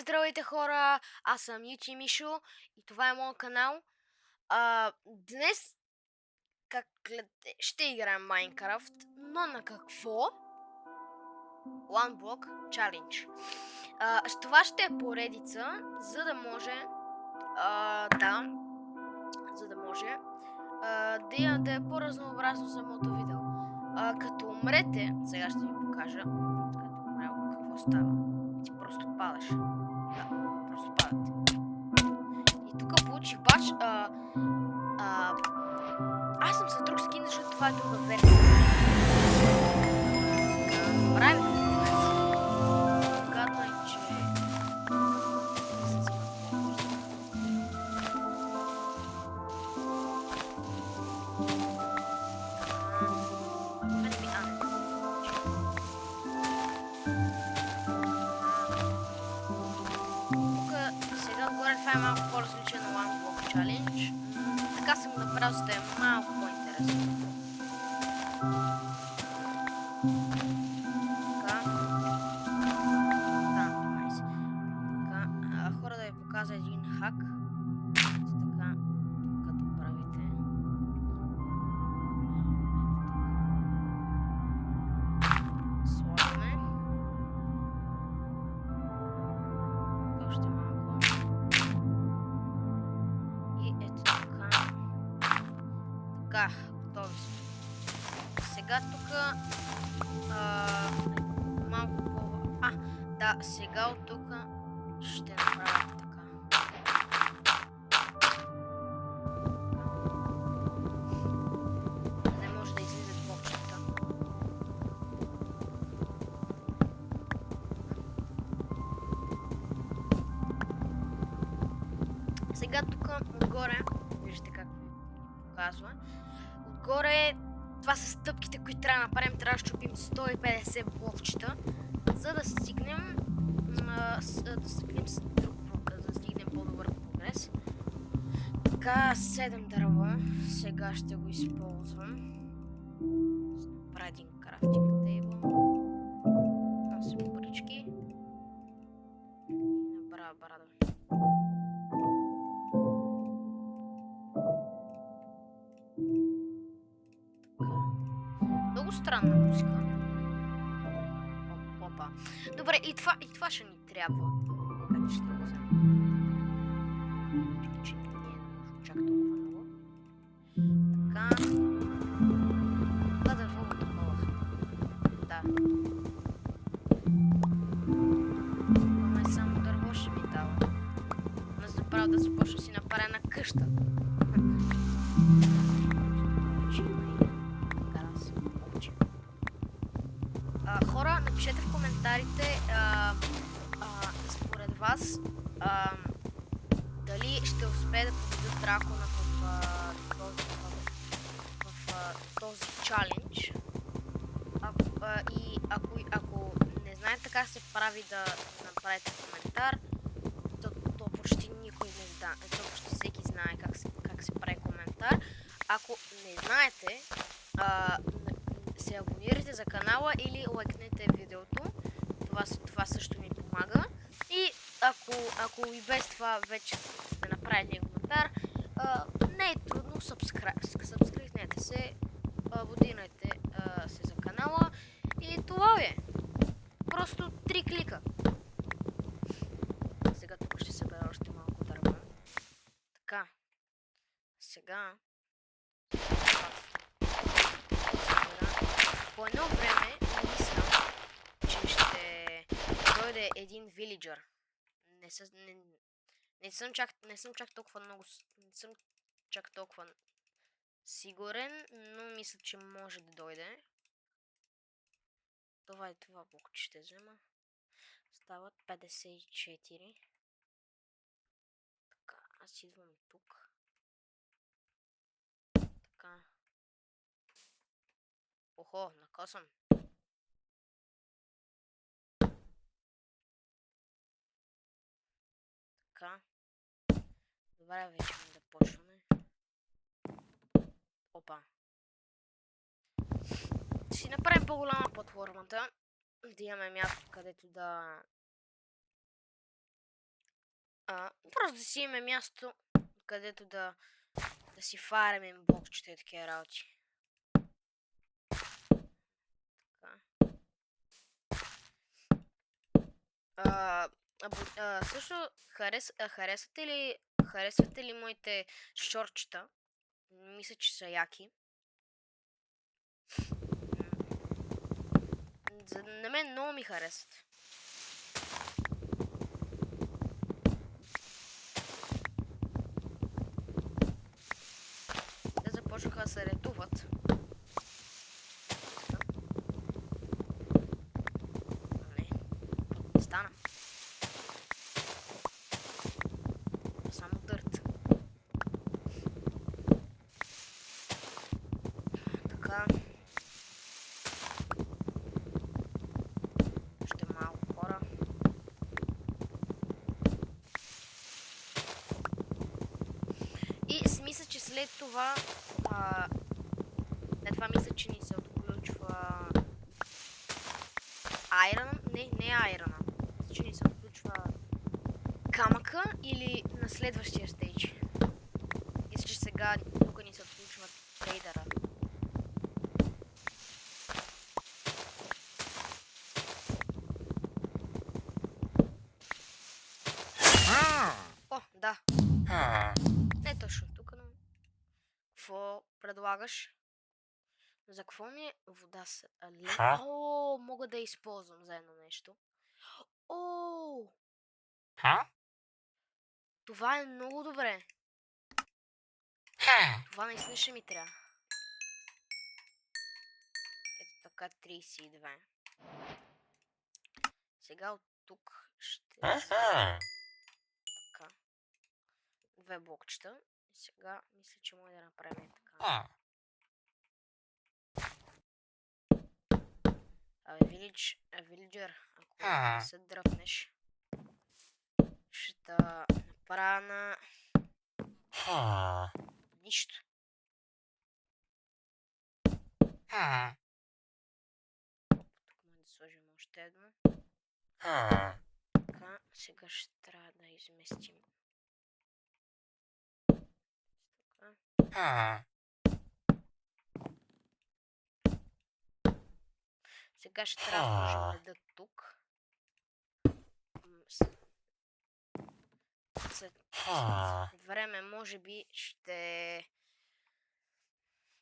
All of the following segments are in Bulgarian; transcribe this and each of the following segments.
Здравейте хора, аз съм Ючи Мишо и това е моят канал. Днес ще играем Майнкрафт, но на какво? One Block Challenge. Това ще е поредица, за да може да имате по-разнообразно самото видео. Като умрете, сега ще ви покажа, като умря какво става. Ти просто падаш. Да, просто падате. И тук получих бач. Аз съм с друг скин, защото това е друга версия. Правим гадно е, че сега отгоре това е малко по-различен на One Block Challenge. Така съм направил, за да е малко по-интересно. Хора, да ви покажа един хак. Така, като правите. Слагаме. Още малко. И ето така. Така, готови сме. Сега тук малко по... да, сега от тук ще направя така. Не може да излизат блокчета. Сега тук отгоре, виждате как ви показва, отгоре това са стъпките, които трябва да направим. Трябва да щупим 150 блокчета, за да стигнем да стигнем по-добър прогрес. Така, 7 дърва. Сега ще го използвам. Направя един крафтинг тейбъл. Носим парички. И набравя брада. Много странна музика. Опа. Добре, и това ще ни трябва. Къде ще го взема? Че не е нужно чак толкова много. Така. Това дърво е такова. Да. Ама само дърво ще ми дава. Аз направя да започна си направя една къща. Хора, напишете в коментарите според вас дали ще успее да победя дракона в този чалендж. И ако не знаете как се прави, да направите коментар, то почти никой не знае, то почти всеки знае как се прави коментар. Ако не знаете, се абонирайте за канала или лайкнете видеото. Това също ми помага. И ако и без това вече сте направили коментар, не е трудно, сабскрайбнете се, абонирайте се за канала и това е. Просто 3 клика. Сега тук ще събера още малко дърва. Така. Сега по едно време мисля, че ще дойде един вилиджър. Не съм чак толкова сигурен, но мисля, че може да дойде. Това блок ще взема. Стават 54. Така, аз идвам тук. Така. Охо, накосам. Така. Добре, вече да почваме. Опа. Ще си направим по-голяма платформата. Да имаме място, където да Просто да си имаме място, където да си фармим блокчета и такива работи. Също харесвате ли моите шорчета? Мисля, че са яки. На мен много ми харесват. Те започнаха да се редуват. Не стана. Само дърт. Така. Ще малко хора. И мисля, че след това мисля, че ни се отключва айрона. Не айрона. Мисля, че ни се отключва камъка или на следващия стейдж. Мисля, че сега тук ни се отключва трейдъра. О, да. Не точно тук, но... Какво предлагаш? За какво ми е вода с... О, мога да използвам за едно нещо. О! Това е много добре. Това наистина ще ми трябва. Ето така 32. Сега от тук ще... Така. 2 блокчета. И сега мисля, че може да направим така. Вилиджер, ако се дръпнеш, ще направя на... Нищо. Тук може да сложим още едно. Така, сега ще трябва да изместим. Така. Сега ще трябва да сложим реда тук. След време, може би,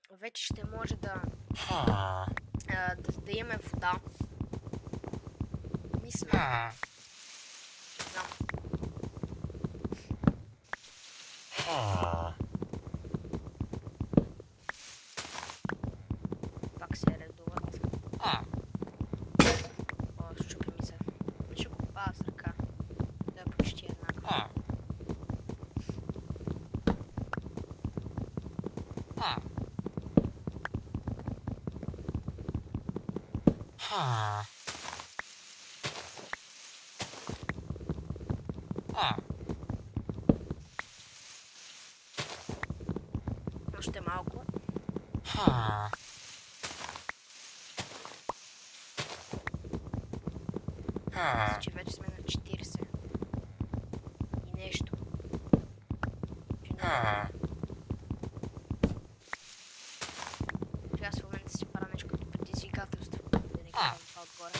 вече ще може да имаме вода. Мисля. Не знам. Пак се редуват. О, щупи ми се. Ще го пада с ръка. Да е почти еднакво. Още малко. Мисля, че вече сме на 40. И нещо. Сега в момента си пара нещо като предизвикателство. Да не гледам това отгоре.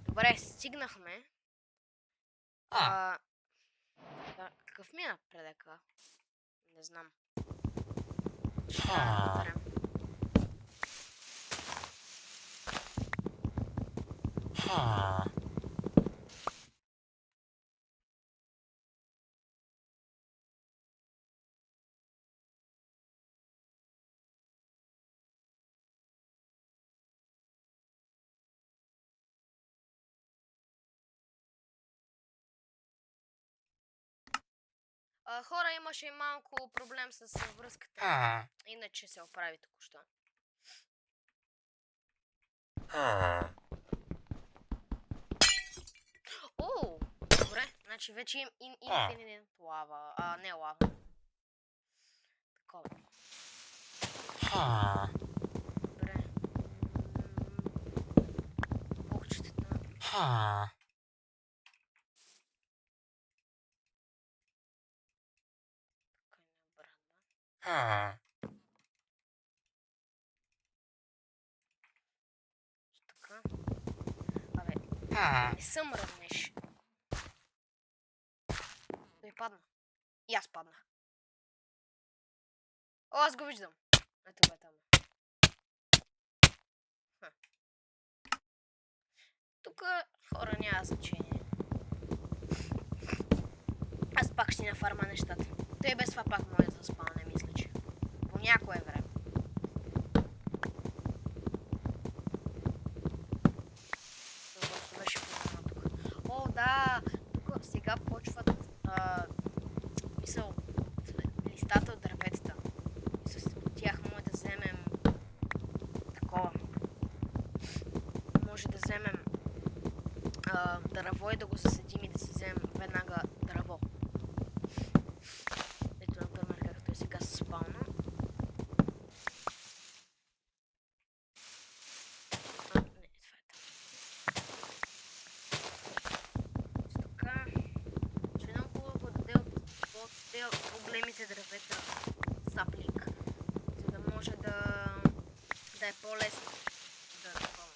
Добре, стигнахме. Какъв ми е напредъка? Не знам. Ще трябва да доберем. Хора, имаше малко проблем с връзката. Иначе се оправи току-що. О, добре. Значи вече имам инфинит лава. Не лава. Такова. Добре. Блокчетата. Така. Абе, не се мръднеш. Той падна. И аз паднах. О, аз го виждам. Ето го е там. Тук хора няма значение. Аз пак ще нафарма нещата. Той без това пак може да спалне, мисля, че. По някое време. Това просто беше по тук. О, да! Тук сега почват мисъл от листата от дърветата. И с тях може да вземем такова. Може да вземем дърво и да го засадим и да си вземем веднага дърво. Ето, например, както е сега с спална. Не, това е така. Ще е много хубаво да даде от по-големите дървета саплик, за да може да е по-лесно да такова.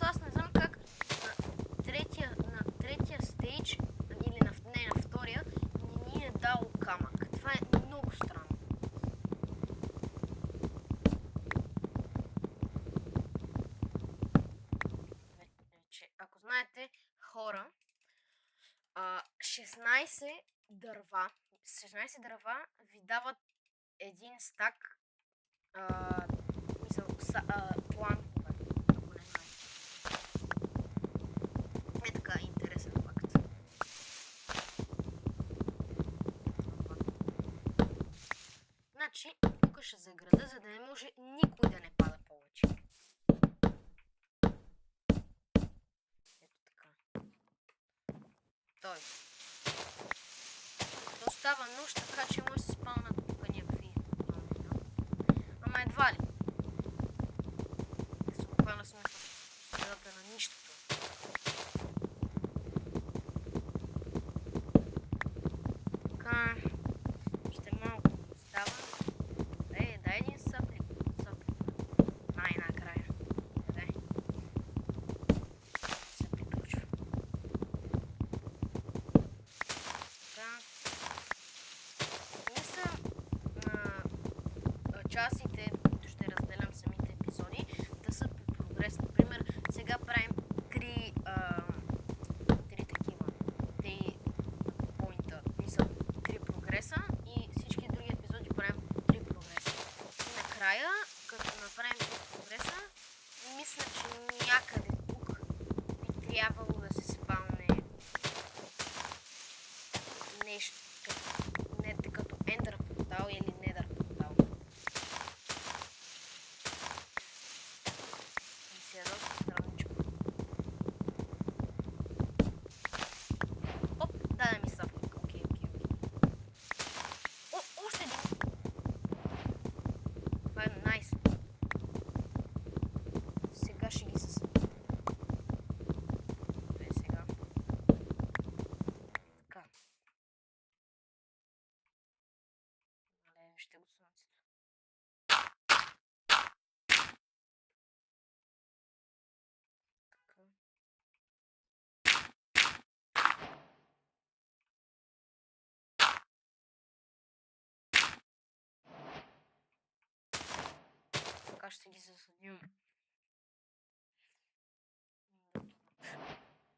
Аз не знам как на третия стейдж, или на втория, не ни е дал камък. Това е много странно. Вече, ако знаете, хора, 16 дърва ви дават един стак планкове, ако не знаете. Е така интересен факт. Значи, тук ще заграда, за да не може никой да не пада повече. Ето така. Тоест. То става нощ, така че може да се спалнат тук някакви зомби. Ама едва ли. Буквално сме в средата на нищото. Така. Ще малко става. Дай един саплик. Най-накрая. Дай. Се приключва. Така. Мисля частите, които ще разделям самите епизоди, да са по прогрес. Например, сега правим три такива. Три прогреса и всички други епизоди правим по 3 прогреса. И накрая, като направим 3 прогреса, мисля, че някъде тук би трябвало да се спалне нещо като Ендър портал или Недър портал. И си е доста странничко. Оп, даде ми сапник. Окей. О, още един. Това е найс. Сега ще ги съсъдим. Това е сега. Така. Вижте го слънцето. Така. Така ще ги засадим.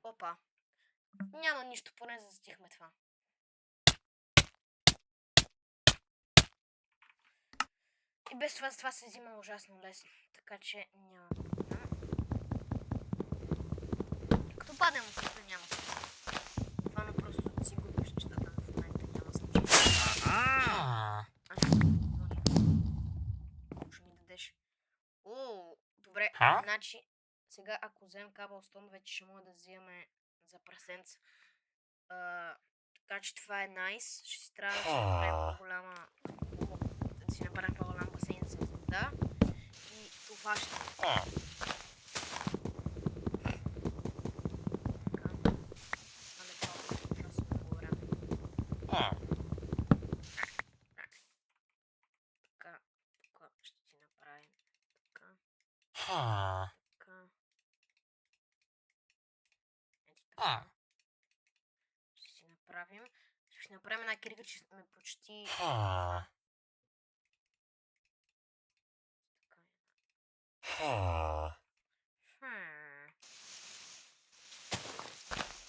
Опа. Няма нищо, поне засадихме това. И без това се взима ужасно лесно, така че няма проблем. Като паднем от тук няма смисъл. Това на просто да си губиш нещата в момента няма значение. Ще ми дадеш. О, добре, значи сега ако вземем Cobblestone, вече ще мога да взимаме за прасенца. Така че това е найс. Ще си трябва да си направим по-голяма басейн с вода. И това ще Така, тук ще ти направим така, така. Ето така. Ще направим една крига, че сме почти това.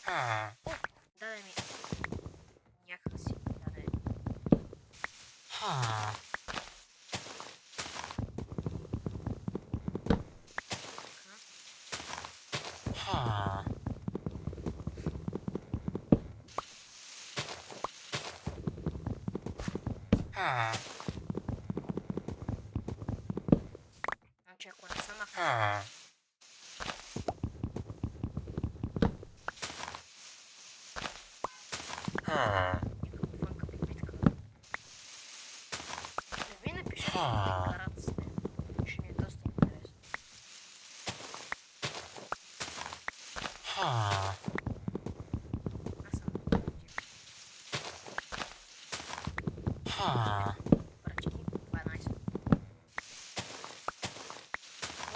Така. Даде ми някак си. Даде. Значи ако не съм вънка битка. Не ви напишете какви карат сте. Ще ми е доста интересно. Аз съм против. Пръчки, това е найс.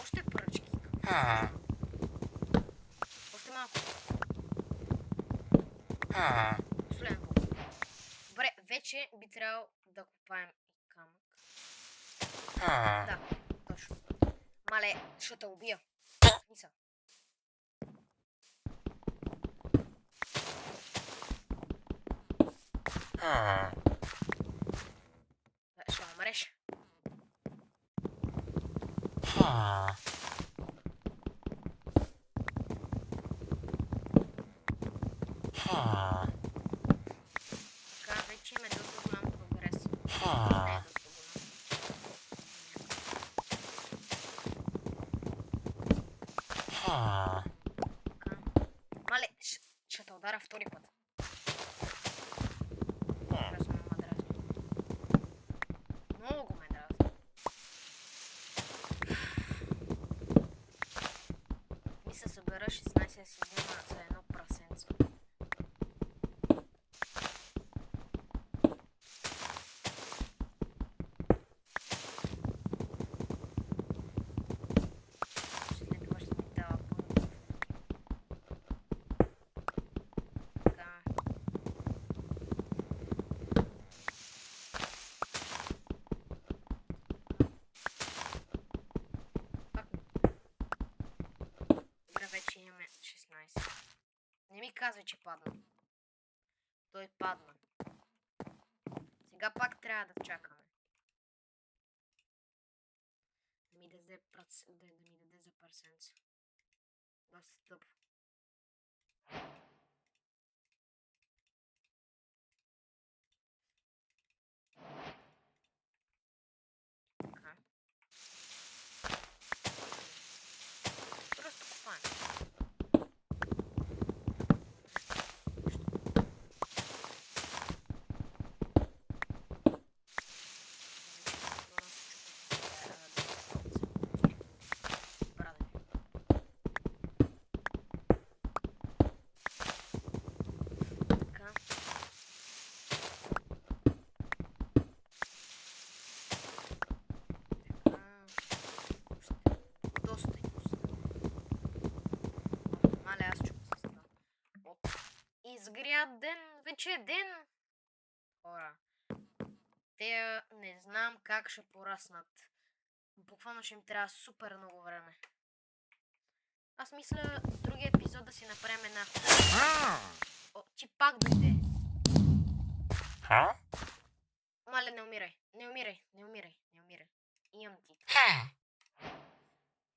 Още пръчки. Още малко. Солен пол. Добре, вече би трябвало да копаем и камък. Да, точно. Мале, ще те убия. Ниса. Ще умреш. Така, вече има доста голям прогрес. Не е доста голям. Така. Мале, ще те удара втори път. Ужасно ме дразни. Много ме дразни. Ми се събера 16 си взема за едно прасенце. След това ще ми дава пълно. Така. Пак. Добре, вече имаме 16. Не ми казвай, че падна. Той падна. Сега пак трябва да чакаме. Да ми даде за парсенце. Доста тъпо. Така. Просто копаем. Изгря ден, вече е ден. Хора, те не знам как ще пораснат. Буквално ще им трябва супер много време. Аз мисля другия епизод да си направим една... О, ти пак дойде. Мале, не умирай. Не умирай. Не умирай. Не умирай. Имам ти.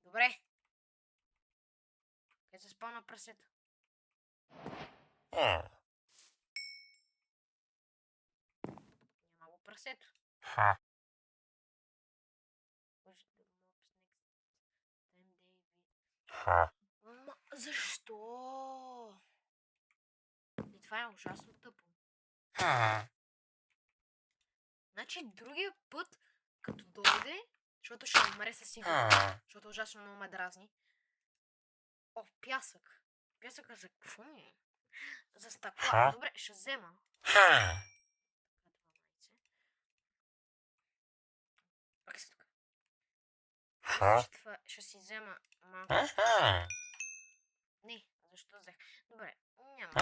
Добре. Къде се спална прасето? Няма го прасето. Защо? И това е ужасно тъпо. Значи другия път, като дойде, защото ще умре със сигурност, защото ужасно много ме дразни. О, пясък. Пясъка за какво ми е? За стъкла. Добре, ще взема. Ще си взема малко. Не, защо взех? Добре, няма.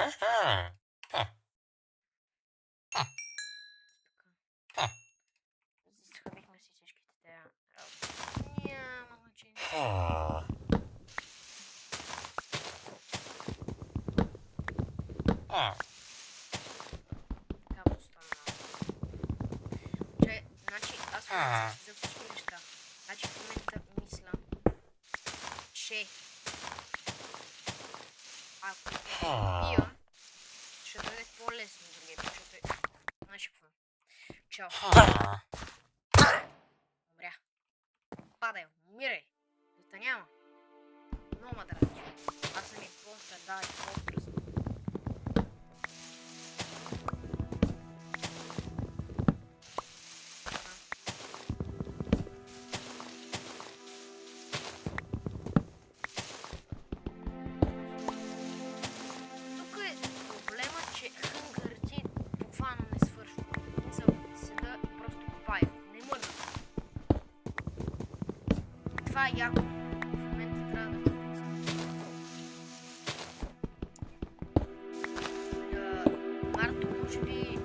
Изхабихме си всичките тези работи. Няма значение. Така остана. Значи аз в момента си за всички неща. Значи в момента мисля, че ако убия, ще бъде по-лесно другия, защото е... Значи какво? Чао. Умря. Падай, умирай. Да няма. Много ма дразни. Аз съм и по-страдал и по-стръсен. Тук е проблема, че хънгърти буквално не свършва. Седа и просто копая. Не мърда. Това е яко. В момента трябва да чукам. Марто може би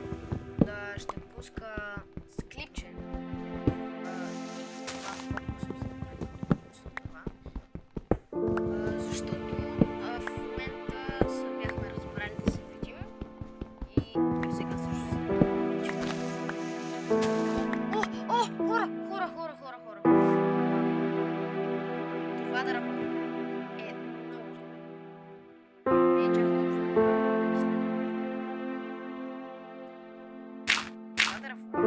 да ще пуска с клипче. Защото в момента се бяхме разбрали да се видим и той сега също се видим. Хора! Това да работи е много. Не е чак толкова. Това да работи.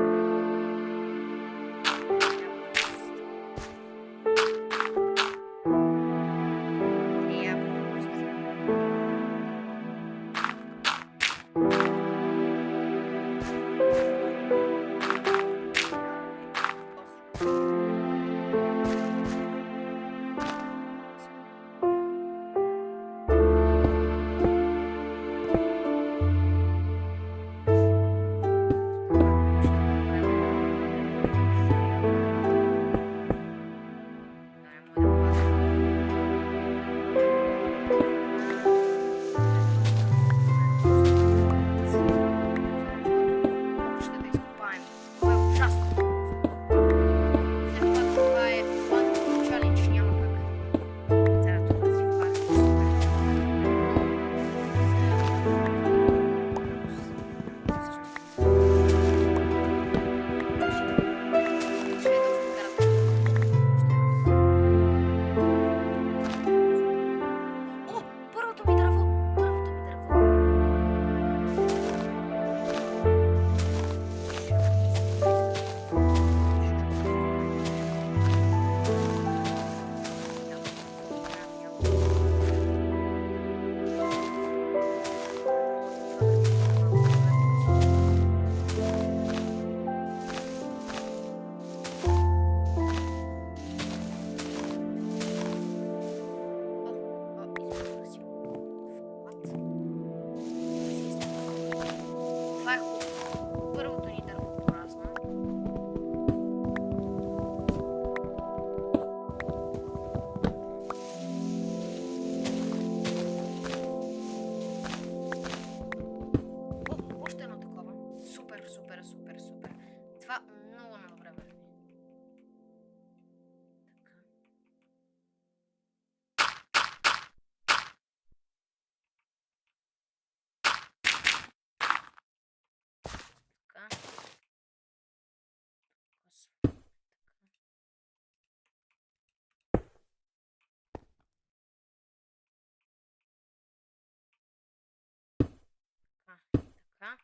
Така.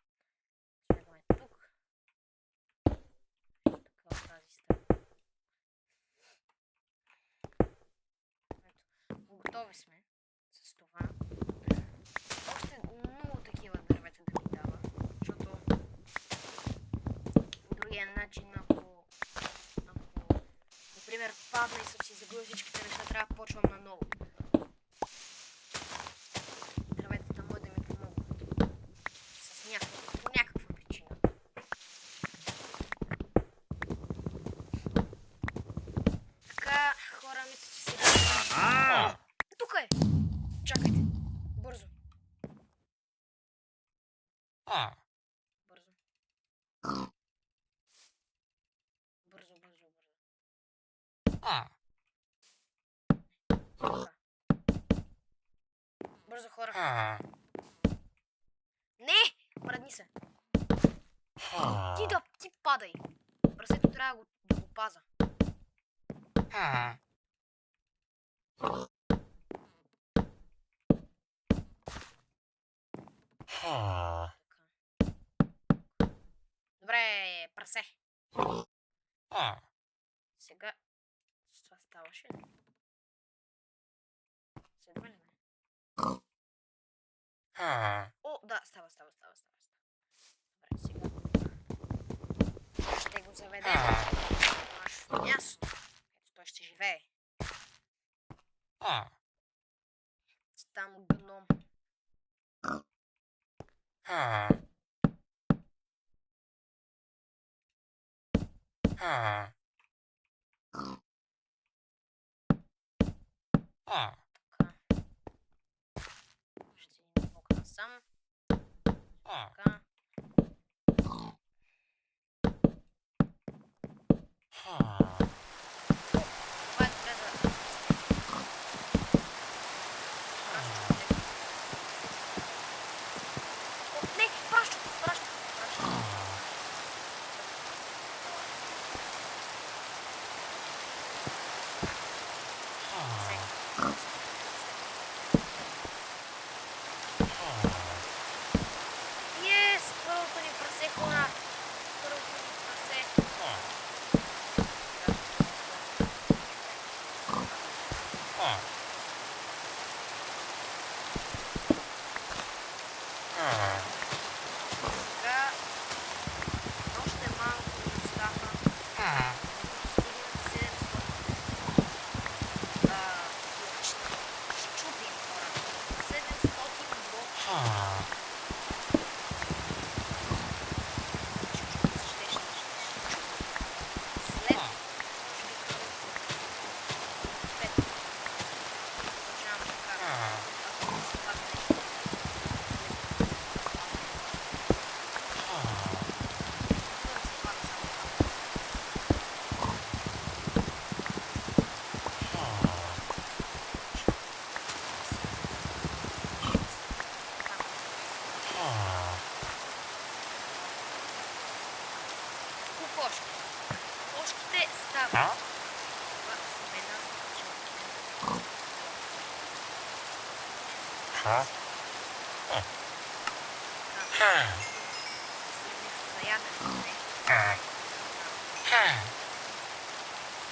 Слагаме тук. Така от тази страна. Готови сме с това. Още много такива дървета да ми дава, защото другия начин, ако например падна и съм си загубил всичките неща, трябва да почвам наново. Дърветата може да ми помогнат по някаква причина. Така, Така. Бързо, хора. Не! Мръдни се. Ти падай. Прасето трябва да го паза. Добре, прасе. Сега... Това ставаше ли? Следва ли ме? О, да, става. Добре, сега. Ще го заведем на нашето място. Ето той ще живее. Там гном. Така. Ще ни мокна сам. Така. Това е добре да... Не, праща. Yes! Първото ни прасе, хора! Сега още малко ни остава. Стигнем 700 блокчета. Щупим, хора. 700 блокчета. След, може би към 5. Продължавам така. Ако не се пак нещо. Кокошки. Кокошките стават. Това семена за ядене.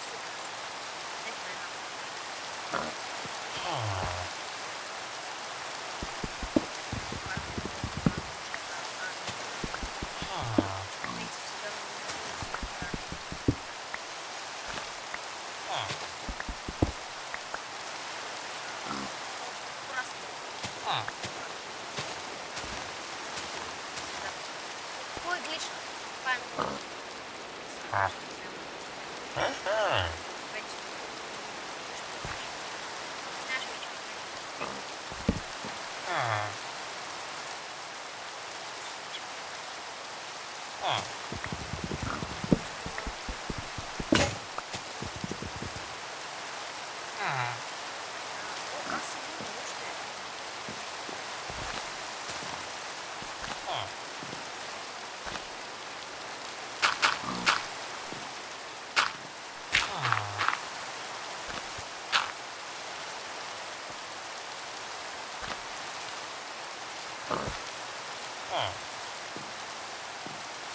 Супер. Ето една. Кой глич? Това е много. Вече. Знаеш вече. О, аз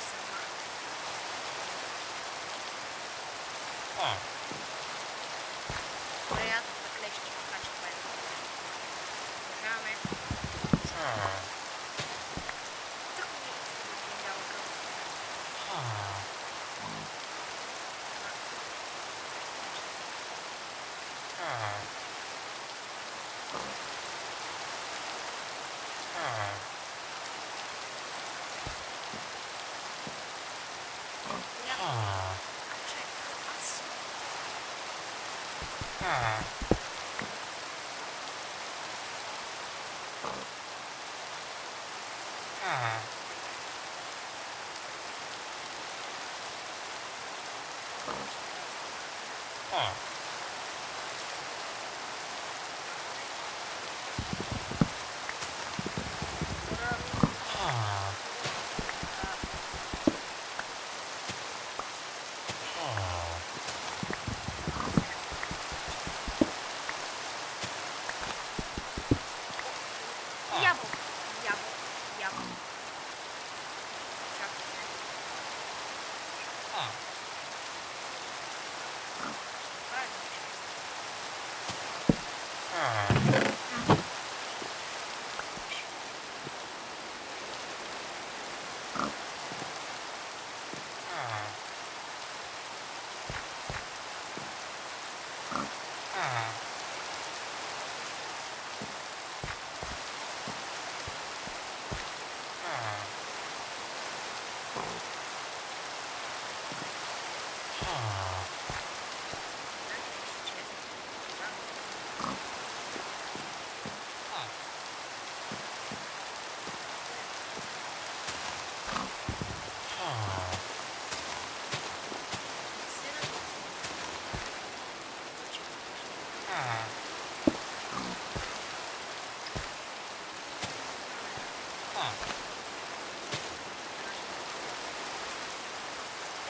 съм имал още. Приятно да клещи, така че това е много. Продължаваме. Тък ми изглеждава кръв.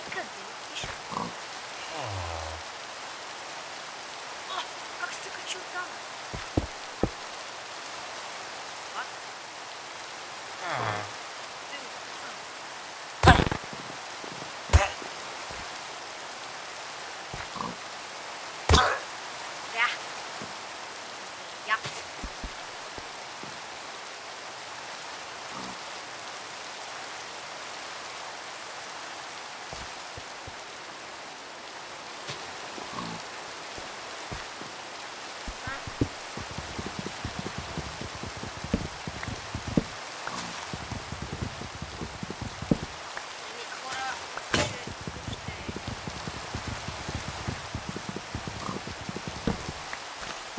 Cadê o bicho? О, как закачил там? Вот. Да. Яд.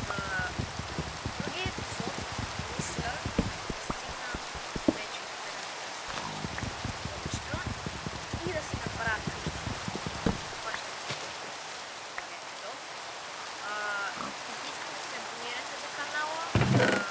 Хора, другия епизод мисля стигна вече и да си направя къща. Това ще се този епизод. Искате да се абонирате за канала.